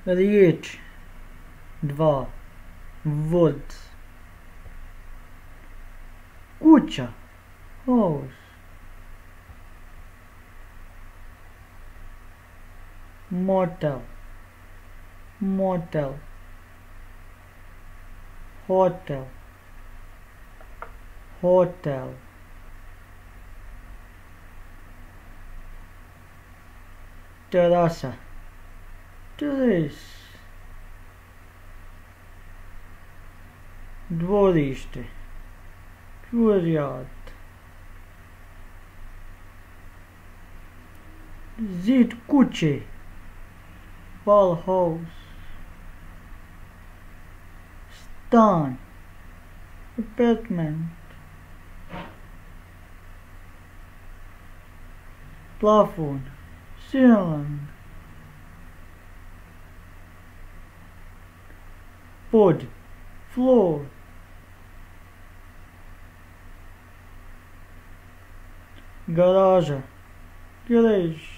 речь, 2, вот, куча, house, motel, motel, hotel, hotel, terraça, terrace, dvorište, dvorijat, zid kuće, wall house, stan, apartment, plafon, ceiling, pod, floor, garage, garage,